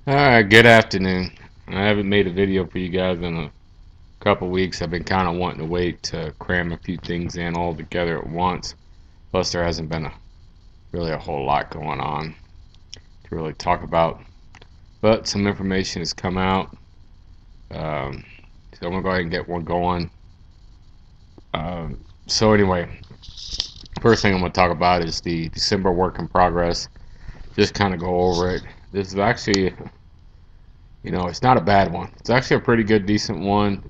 Alright, good afternoon. I haven't made a video for you guys in a couple weeks. I've been kind of wanting to wait to cram a few things in all together at once. Plus, there hasn't been really a whole lot going on to really talk about. But some information has come out. Um, so I'm going to go ahead and get one going. So anyway, first thing I'm going to talk about is the December work in progress. Just kind of go over it. This is actually, it's not a bad one. It's actually a pretty good, decent one.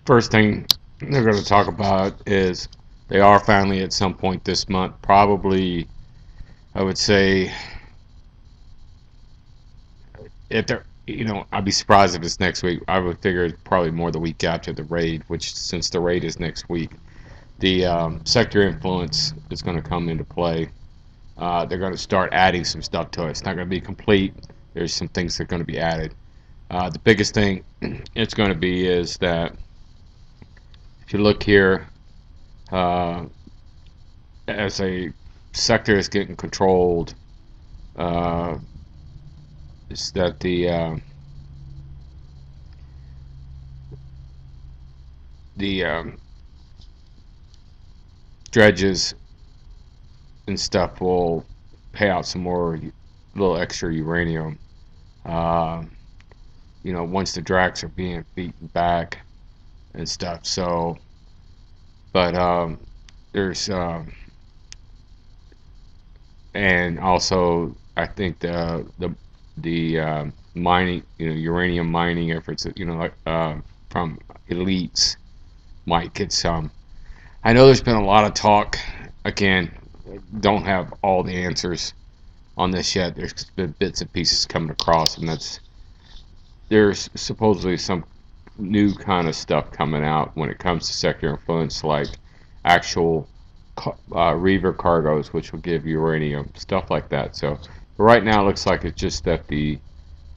First thing they're going to talk about is they are finally at some point this month, probably, I would say, if they're, I'd be surprised if it's next week. I would figure it's probably more the week after the raid, which since the raid is next week, the sector influence is going to come into play. They're going to start adding some stuff to it. It's not going to be complete. There's some things that are going to be added. The biggest thing it's going to be is that if you look here, uh, as a sector is getting controlled, uh, is that the dredges and stuff will pay out some more little extra uranium. Uh, once the Dracs are being beaten back and stuff. So, but there's and also I think the mining, uranium mining efforts, like from elites might get some. I know there's been a lot of talk. Again, don't have all the answers on this yet. There's been bits and pieces coming across, and there's supposedly some new kind of stuff coming out when it comes to sector influence, like actual reaver cargoes, which will give uranium, stuff like that. So right now, it looks like it's just that the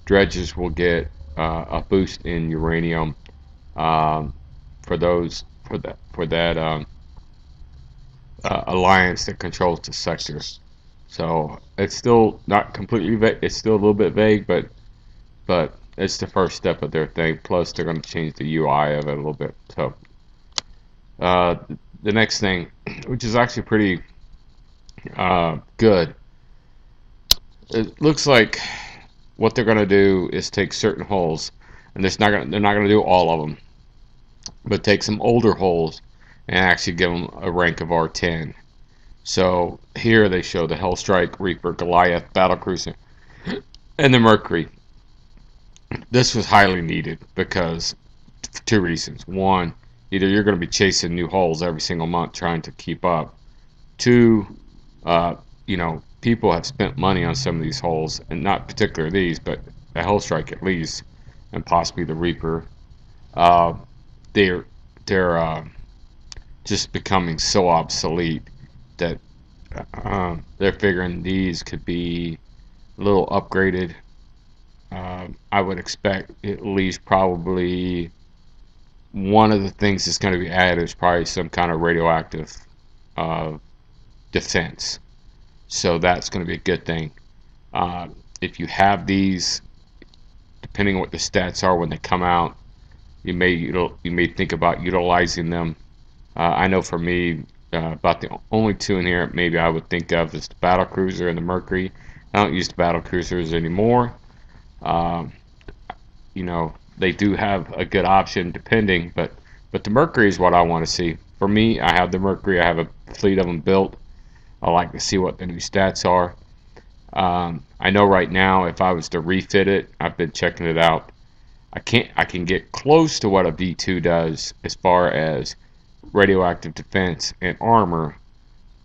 dredges will get a boost in uranium um, for those for that alliance that controls the sector. So it's still not completely vague. It's still a little bit vague, but it's the first step of their thing. Plus, they're going to change the UI of it a little bit. So uh, the next thing, which is actually pretty good, it looks like what they're going to do is take certain holes, and they're not going to do all of them, but take some older holes and actually give them a rank of R10. So here they show the Hellstrike, Reaper, Goliath, Battlecruiser, and the Mercury. This was highly needed because for two reasons. One, either you're going to be chasing new holes every single month trying to keep up. Two, people have spent money on some of these holes, and not particularly these, but the Hellstrike at least, and possibly the Reaper. Uh, they're they're just becoming so obsolete that they're figuring these could be a little upgraded. I would expect at least probably one of the things that's going to be added is probably some kind of radioactive uh, defense. So that's going to be a good thing. Uh, if you have these, depending on what the stats are when they come out, you may think about utilizing them. I know for me, about the only two in here maybe I would think of is the battle cruiser and the Mercury. I don't use the battle cruisers anymore. Um, they do have a good option depending, but the Mercury is what I want to see. For me, I have the Mercury. I have a fleet of them built. I like to see what the new stats are. I know right now if I was to refit it, I've been checking it out. I can get close to what a V2 does as far as radioactive defense and armor,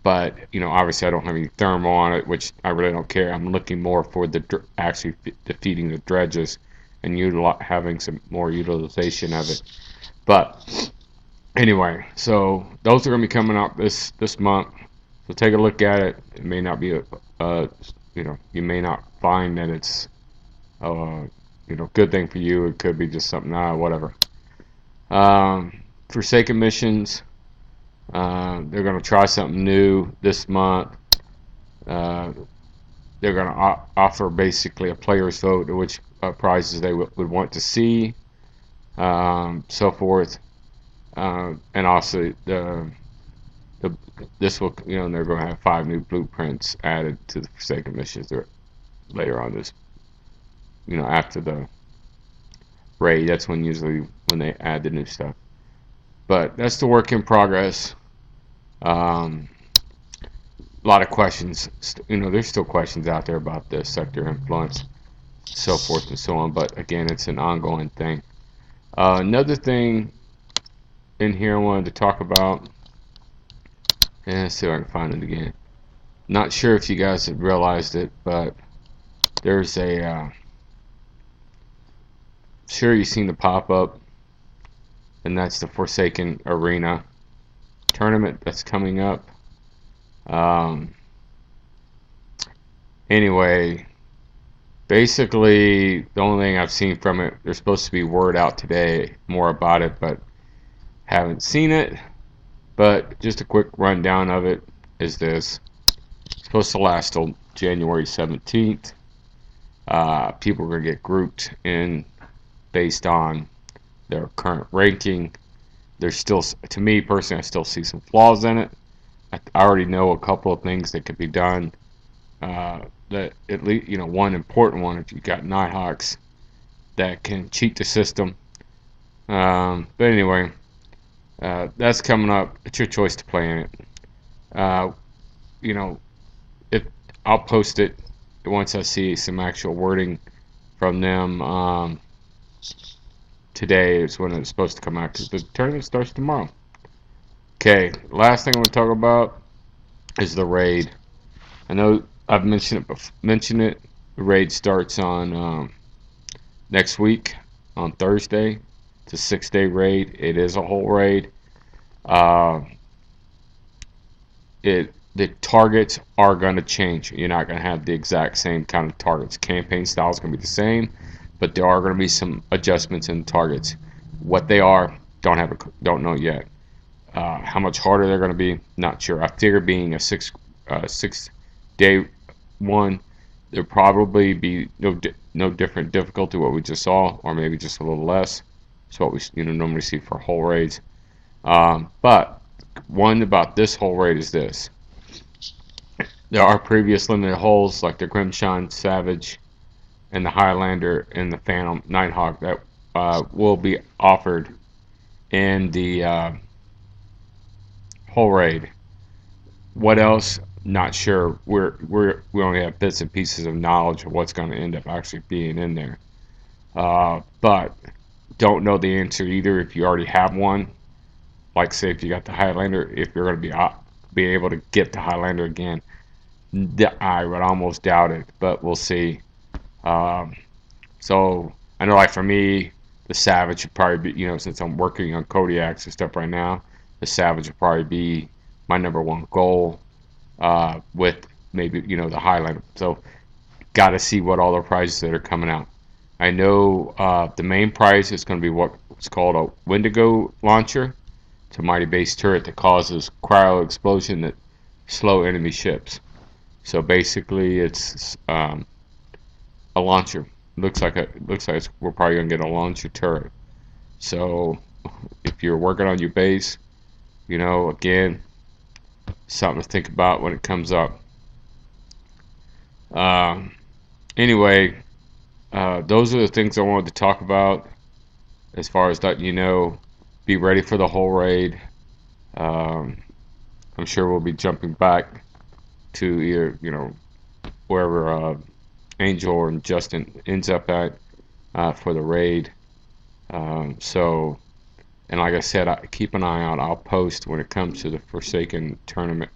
but obviously I don't have any thermal on it, which I really don't care. I'm looking more for the actually defeating the dredges and having some more utilization of it. But anyway, so those are going to be coming out this month. So take a look at it. It may not be you may not find that it's good thing for you. It could be just something, whatever. Forsaken missions. They're going to try something new this month. Uh, they're going to offer basically a player's vote of which prizes they would want to see, so forth, and also the this will, they're going to have 5 new blueprints added to the Forsaken missions later on this, after the raid. That's when they add the new stuff. But that's the work in progress. A lot of questions. There's still questions out there about the sector influence, so forth and so on. But again, it's an ongoing thing. Another thing in here I wanted to talk about, and let's see if I can find it again. Not sure if you guys have realized it, but there's a sure you've seen the pop-up, and that's the Forsaken Arena tournament that's coming up. Anyway, basically the only thing I've seen from it, there's supposed to be word out today more about it, but haven't seen it. But just a quick rundown of it is this. It's supposed to last till January 17th. People are going to get grouped in based on their current ranking. There's still, to me personally, I still see some flaws in it. I already know a couple of things that could be done. That at least, one important one, if you got Nighthawks that can cheat the system. But anyway, that's coming up. It's your choice to play in it. If I'll post it once I see some actual wording from them. Today is when it's supposed to come out because the tournament starts tomorrow. Okay, last thing I'm going to talk about is the raid. I know I've mentioned it. The raid starts on next week on Thursday. It's a 6-day raid. It is a whole raid. The targets are going to change. You're not going to have the exact same kind of targets. Campaign style is going to be the same, but there are going to be some adjustments in the targets. What they are, don't know yet. How much harder they're going to be, not sure. I figure being a 6-day one, there'll probably be no different difficulty what we just saw, or maybe just a little less. It's what we normally see for whole raids. But one about this whole raid is this: there are previous limited holes like the Grimshine Savage and the Highlander and the Phantom Nighthawk that will be offered in the whole raid. What else? Not sure. We only have bits and pieces of knowledge of what's going to end up actually being in there, but don't know the answer either. If you already have one, like say if you got the Highlander, if you're going to be able to get the Highlander again, I would almost doubt it, but we'll see. So I know, like for me, the Savage would probably be, since I'm working on Kodiaks and stuff right now, the Savage would probably be my #1 goal, with maybe, the Highlander. So got to see what all the prizes that are coming out. I know the main prize is going to be what's called a Wendigo launcher. It's a mighty base turret that causes cryo explosion that slow enemy ships. So basically, it's a launcher. Looks like we're probably gonna get a launcher turret. So if you're working on your base, again, something to think about when it comes up. Anyway, those are the things I wanted to talk about as far as letting you know. Be ready for the whole raid. I'm sure we'll be jumping back to either, wherever Angel and Justin ends up at for the raid. So, and like I said, keep an eye out. I'll post when it comes to the Forsaken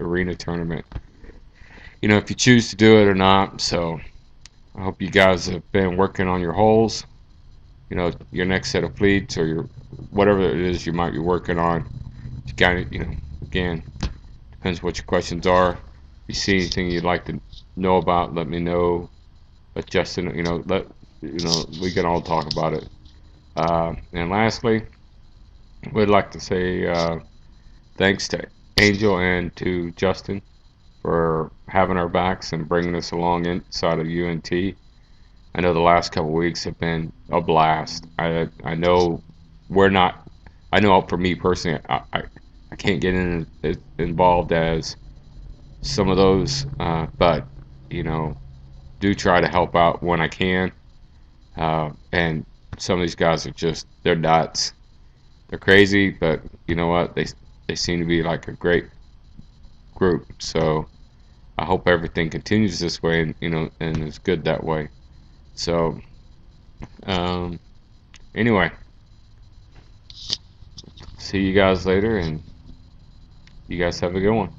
arena tournament. If you choose to do it or not. So, I hope you guys have been working on your holes. Your next set of fleets or your whatever it is you might be working on. You got it. Again, depends what your questions are. If you see anything you'd like to know about, let me know. But Justin, we can all talk about it. And lastly, we'd like to say thanks to Angel and to Justin for having our backs and bringing us along inside of UNT. I know the last couple of weeks have been a blast. I know we're not. I know for me personally, I can't get involved as some of those, but you know, do try to help out when I can. And some of these guys are just they're nuts. They're crazy, but you know what? They seem to be like a great group. So I hope everything continues this way, and and is good that way. So um, anyway, see you guys later, and you guys have a good one.